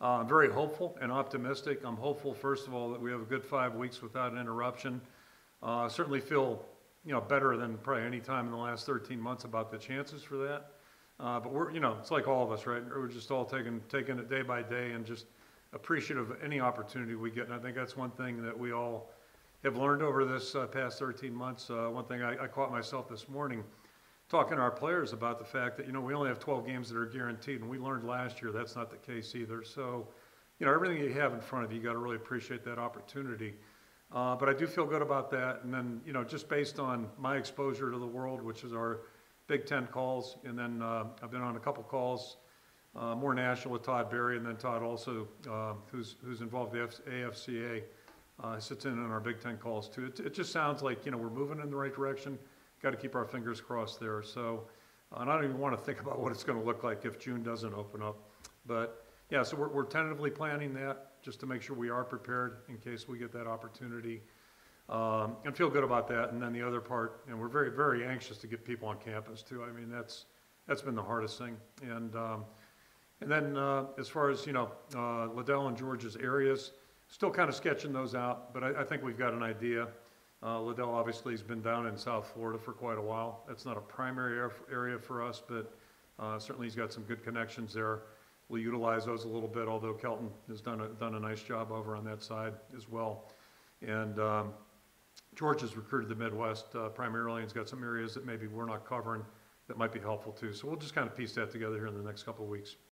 I'm very hopeful and optimistic. I'm hopeful, first of all, that we have a good 5 weeks without an interruption. Certainly feel, better than probably any time in the last 13 months about the chances for that. But we're, it's like all of us, right? We're just all taking it day by day and just appreciative of any opportunity we get. And I think that's one thing that we all have learned over this past 13 months. One thing I caught myself this morning talking to our players about the fact that, we only have 12 games that are guaranteed, and we learned last year that's not the case either. So, everything you have in front of you, you got to really appreciate that opportunity. But I do feel good about that. And then, just based on my exposure to the world, which is our Big Ten calls, and then I've been on a couple calls, more national with Todd Berry, and then Todd also, who's involved with the AFCA, sits in on our Big Ten calls too. It just sounds like, we're moving in the right direction. Got to keep our fingers crossed there. So, and I don't even want to think about what it's going to look like if June doesn't open up. But yeah, so we're tentatively planning that just to make sure we are prepared in case we get that opportunity, and feel good about that. And then the other part, and we're very, very anxious to get people on campus too. I mean, that's been the hardest thing. And then as far as, Liddell and George's areas, still kind of sketching those out, but I think we've got an idea. Liddell obviously has been down in South Florida for quite a while. That's not a primary area for us, but certainly he's got some good connections there. We'll utilize those a little bit, although Kelton has done a nice job over on that side as well. And George has recruited the Midwest primarily, and he's got some areas that maybe we're not covering that might be helpful too. So we'll just kind of piece that together here in the next couple of weeks.